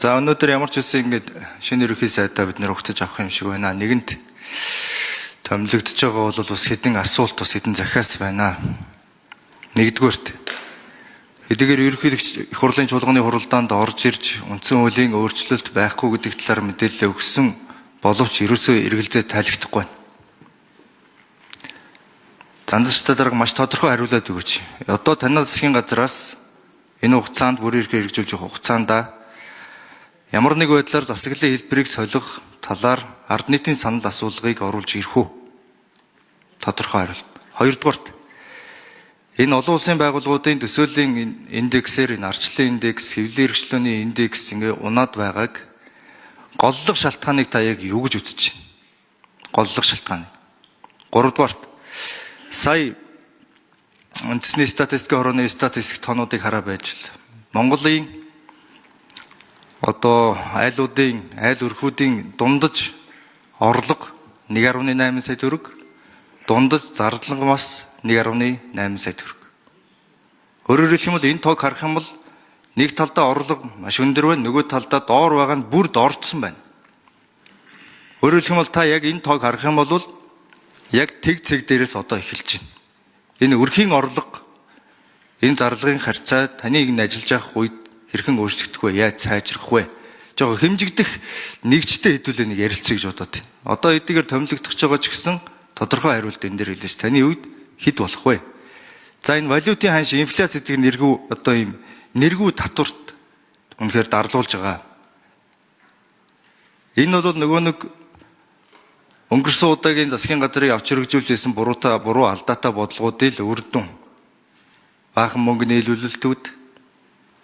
За өнөөдөр ямар ч үсэн ингэж шинэ ерөнхий сайдаа бид нэр ухтаж авах юм шиг байна. Нэгэнт томилогдож байгаа бол бас хэдэн асуулт бас хэдэн захиас байна. Нэгдүгээрт хэдийгээр ерөнхийлөгч их хурлын чуулганы хуралдаанд орж ирж үндсэн хуулийн өөрчлөлт байхгүй гэдэг талаар мэдээлэл өгсөн боловч ерөөсөө эргэлзээ тайлхдахгүй байна. Зандчтай дарга маш тодорхой хариулаад өгөөч. Одоо танай засгийн газраас энэ хугацаанд бүр ихээр хэрэгжүүлж явах хугацаанд ямар нэг байдлаар засаглалын хэлбэрийг солих талаар ард нийтийн санал асуулгыг оруулж ирэх үү? Тодорхой хариулт. Хоёрдугаарт энэ олон улсын байгууллагуудын төсөөлийн индексээр энэ арчлалын индекс, хэвлэлийн эрхчлөөний индекс ингээ унаад байгааг голлох шалтгааныг та яг юу гэж үзэж байна? Голлох шалтгаан. Гуравдугаарт сая үндэсний статистикийн хорооны статистик тоонуудыг хараа байж л Монголын одоо айлуудын, айл өрхүүдийн дундаж орлого 1.8 сая төгрөг, дундаж зардлангамаас 1.8 сая төгрөг. Өөрөөр хэлэх юм бол энэ тоог харах юм бол нэг талдаа орлого маш өндөр байна, нөгөө талдаа доор байгаа нь бүр доордсон байна. Өөрөөр хэлэх юм бол та яг энэ тоог харах юм бол яг тэг цэг дээрээс одоо эхэлж байна. Энэ өрхийн орлого, энэ зарлагын харьцаа таны энэ ажиллаж явах үед хэрхэн өөрчлөгдөх вэ? Яаж сайжрах вэ? Жоо хэмжигдэх нэгжтэй хэдүүлээ нэг ярилцъя гэж бодоод. Одоо эдгээр томилогдож байгаа ч гэсэн тодорхой хариулт энэ дээр хэлж таны үед хэд болох вэ? За энэ валютын ханш инфляц гэдэг нэргүй одоо ийм нэргүй татварт үнэхээр дарлуулж байгаа. Энэ бол нөгөө нэг өнгөрсөн удаагийн засгийн газрыг авч хэрэгжүүлж исэн буруу алдаатай бодлогуудыг л үрдүн баахан мөнгө нийлүүлэлтүүд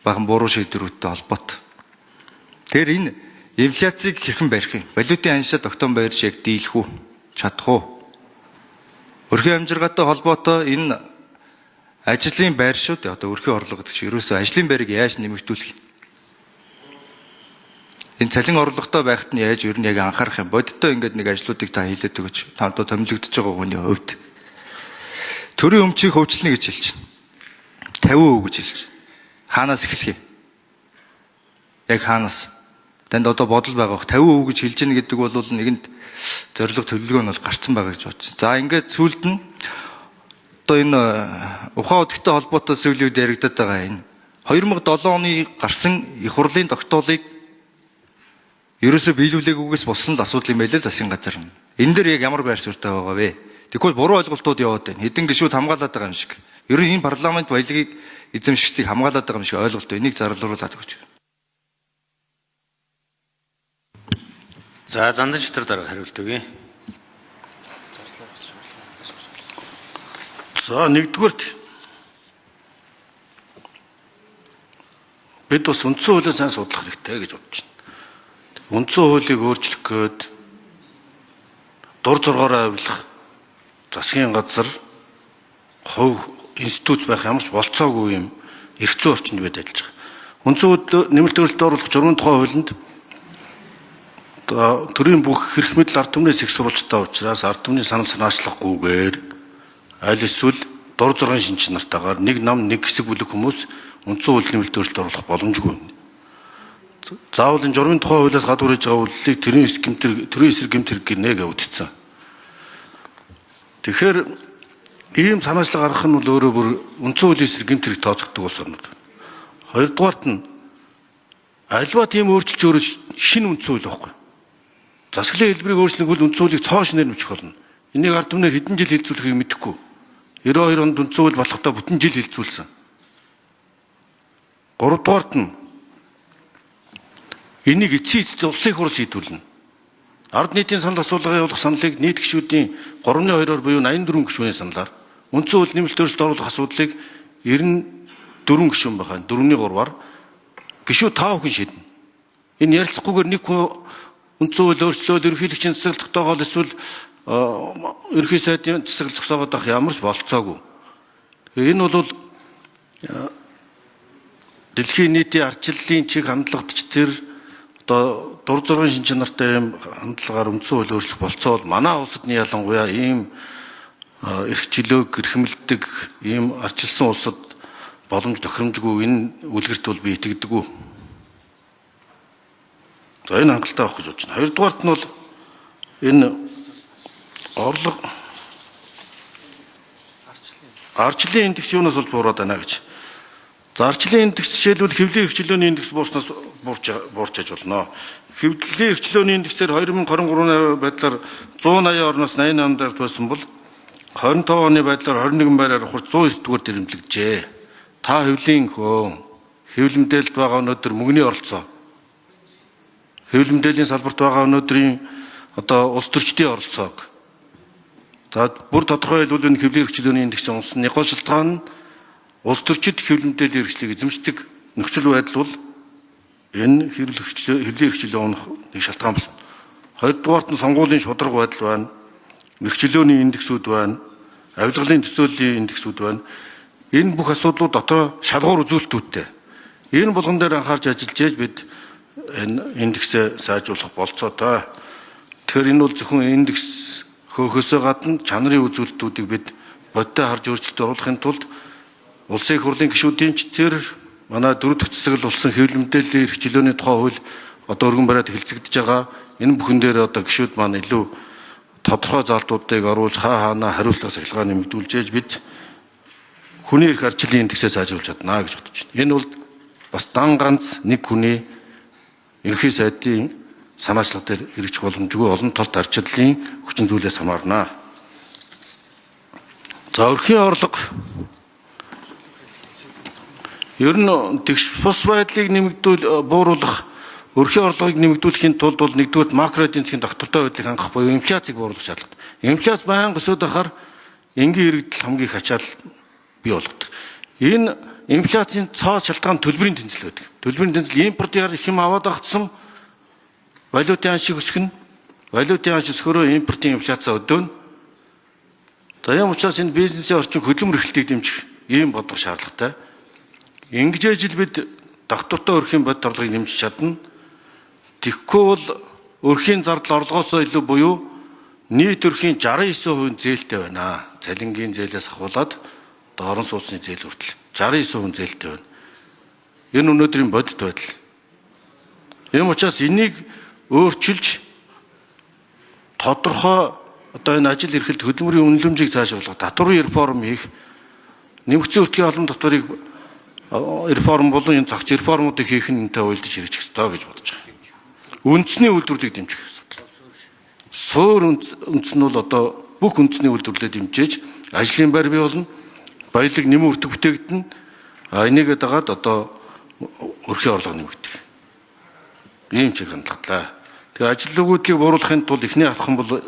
бахан буруу шийдвэрүүдтэй холбоотой. Тэгэхээр энэ инфляцийг хэрхэн барих юм? Валютын ханшаа тогтоон байрш яг дийлэх үү? Чадах уу? Өрхийн амжиргаатай холбоотой энэ ажлын байр шүү дээ. Одоо өрхийн орлого гэдэг чинь ерөөсөө ажлын байрыг яаж нэмэгдүүлэх юм? Энэ цалин орлоготой байхад нь яаж ер нь яг анхаарах юм? Бодиттой ингээд нэг ажлуудыг та хийлээд өгөөч. Та одоо томилогдож байгаа хүний хувьд. Төрийн өмчийг хөгжлөнө гэж хэлж байна. 50% гэж хэлж байна. Хаанаас эхлэх юм? Яг хаанаас? Танд одоо бодол байгаа бох 50% гэж хэлж гин гэдэг бол нэгэнд зорилго төлөвлөгөө нь бол гарцсан байгаа гэж бодож. За ингээд сүүлд нь одоо энэ ухаан удагтай холбоотой сүүлийн үед яригадаад байгаа энэ 2007 оны гарсан их хурлын тогтоолыг ерөөсөө биелүүлээгүйгээс болсон л асуудал юм байлээ засгийн газар нь. Энэ дээр яг ямар байр суурьтай байгаа вэ? Тэгвэл буруу ойлголтууд яваад байна. Хэдэн гишүүд хамгаалаад байгаа юм шиг. Ер нь энэ парламент баялагийг эзэмшигчдийг хамгаалаад байгаа юм шиг ойлголт. Энийг зарлуулаад өгч. За зандан читэр дарга хариулт өгье. За нэгдүгээрт бид бас үндсэн хуулийг сайн судлах хэрэгтэй гэж бодож байна. Үндсэн хуулийг өөрчлөх гээд дур зоргоороо авилах засгийн газар хувь институт байх ямар ч болцоогүй юм эрх зүйн орчинд бид ажиллаж байгаа. Үндсэн хуулинд нэмэлт өөрчлөлт оруулах журмын тухай хуулинд төрийн бүх эрх мэдэл ард түмнээс их сурвалжтай учраас ард түмний санал санаачлахгүйгээр аль эсвэл дур зоргын шинж чанартаагаар нэг нам нэг хэсэг бүлэг хүмүүс үндсэн хуулинд нэмэлт өөрчлөлт оруулах боломжгүй. Заавал энэ журмын тухай хуулиас гадуур хийж байгаа үйлдэлийг төрийн эсрэг гэмт хэрэг гинэ гэж үздсэн. Тэгэхээр ийм санаачлал гаргах нь бол өөрөө бүр үндсэн хуулийн эсрэг гэмт хэрэг тооцогддог улс орнууд. Хоёрдугаарт нь альва тийм өөрчлөлт өөрөө шинэ үндсэн хууль байхгүй. Засаглалын хэлбэрийг өөрчлөх бол үндсэн хуулийг цоо шинээр нэмэх болно. Энийг ард түмнэр хэдэн жил хэлцүүлэхийг мэдэхгүй. 92 онд үндсэн хууль болохдоо бүтэн жил хэлцүүлсэн. Гуравдугаарт нь энийг эцсийн эцэд улсын их хурл шийдвэрлэнэ. Ард нийтийн санал асуулгын явуулах саналыг нийт гишүүдийн 3/2-оор буюу 84 гишүүний саналаар үндсэн хууль нэмэлт өөрчлөлт оруулах асуудлыг 94 гишүүн байгаа. 4/3-аар гишүүд 5 хүн шийднэ. Энэ ярилцахгүйгээр нэг хүн үндсэн хууль өөрчлөлт ерөнхийлөгчийн засаглал тогтоогоол эсвэл ерөнхий сайдын засаглал зогсоогоод авах ямар ч болцоогүй. Энэ бол дэлхийн нийтийн арчлалын чиг хандлагад ч тэр одоо дур зоргын шинж чанартай юм хандлагаар үндсэн хууль өөрчлөх болцоо бол манай улсад нь ялангуяа ийм эрх чөлөөг эрхэмлдэг ийм арчилсан улсад боломж тохиромжгүй энэ үлгэрт бол би итгэдэггүй. За энэ хангалттай авах гэж бодож байна. Хоёрдугаарт нь бол энэ орлого арчлын индекс юунаас болж буураад байна гэж. За арчлын индекс жишээлбэл хэвлэлийн эрхчлөөний индекс буурснаас буурчаж болно. Хэвлэлийн эрхчлөөний индексээр 2023 байдлаар 180 орноос 88 дээр тойсон бол 25 оны байдлаар 21 байраар хурц 109 дугаар дэрэмлэгджээ. Та хэвлэлийн хэвлэл мэдээлэлд байгаа өнөөдөр мөнгөний оролцоо. Хэвлэл мэдээллийн салбарт байгаа өнөөдрийн одоо улс төрчдийн оролцоог. За бүр тодорхой хэлбэл энэ хэвлэлийн эрхчлөөний индексийн унсны гол шалтгаан нь улс төрчид хэвлэл мэдээллийн хэрэгслийг эзэмшдэг нөхцөл байдал бол энэ хэвлэлийн эрхчлөө унах нэг шалтгаан болсон. Хоёрдугаарт нь сонгуулийн шударга байдал байна. Эрхчлөөний индексүүд байна. Авилгалын төсөөллийн индексүүд байна. Энэ бүх асуудлууд дотор шалгуур үзүүлэлтүүдтэй. Энэ болгон дээр анхаарч ажиллаж ээж бид энэ индексээ сайжруулах болцоотой. Тэгэхээр энэ бол зөвхөн индекс хөөхөөсөө гадна чанарын үзүүлэлтүүдийг бид бодтой харж өөрчлөлт оруулахын тулд улсын их хурлын гишүүдийн ч тэр манай 4 дахь засаглал болсон хэвлэл мэдээллийн эрхчлөөний тухай хууль одоо өргөн бариад хэлцэгдэж байгаа. Энэ бүхэн дээр одоо гишүүд маань илүү тодорхой залтуудыг оруулж хаана хариуцлага сахилгаа нэмэгдүүлж ээж бид хүний эрх арчлын индексээ сайжруулж чадна гэж бодож байна. Энэ бол бас дан ганц нэг хүний ерөнхий сайдын санаачлал дээр хэрэгжих боломжгүй олон талт арчлалын хүчин зүйлээс хамаарна. За өрхийн орлого ер нь тэгш бус байдлыг бууруулах өрхийн орлогыг нэмэгдүүлэхийн тулд бол нэгдүгээр макро эдийн засгийн доктортой байдлыг хангах буюу инфляцийг бууруулах шаардлагатай. Инфляц байнга өсөд байхаар энгийн иргэдэл хамгийн хачаал бий болгодог. Энэ инфляцийн цоо шалтгаан төлбөрийн тэнцэл байдаг. Төлбөрийн тэнцэл импортын хэм аваад агтсан валютын аншиг өсгөн, валютын анш өсгөрөө импортын инфляцаа өдөөнө. За ийм учраас энэ бизнесийн орчин хөдөлмөр эрхлэлтийг дэмжих ийм бодлого шаардлагатай. Ингэж ижил бид доктортой өрхийн бодит орлогыг нэмж чадна. Тэгэхгүй бол өрхийн зардал орлогоосоо илүү буюу нийт өрхийн 69% зээлтэй байна. Цалингийн зээлээс ахуулаад орон сууцны зээл хүртэл 69% зээлтэй байна. Энэ өнөөдрийн бодит байдал. Ийм учраас энийг өөрчилж тодорхой одоо энэ ажил эрхлэлт хөдөлмөрийн үнэлэмжийг сайжруулах, татварын реформ хийх, нэмэгдсэн өртгийн албан татварыг реформ болон энэ цагц реформуудыг хийх нь энэтэй уялдаж хэрэгжих ёстой гэж бодож байгаа. Үндэсний үйлдвэрлэлийг дэмжих асуудал. Суур үндэс нь бол одоо бүх үндэсний үйлдвэрлэлийг дэмжиж ажлын байр бий болно. Баялаг нэмэн өртөг бүтээгдэн энийгээ дагаад одоо өрхийн орлого нэмэгдэх. Ийм чиг хандлагатай. Тэгээ ажил өгөөдлийг бууруулахын тулд эхний алхам бол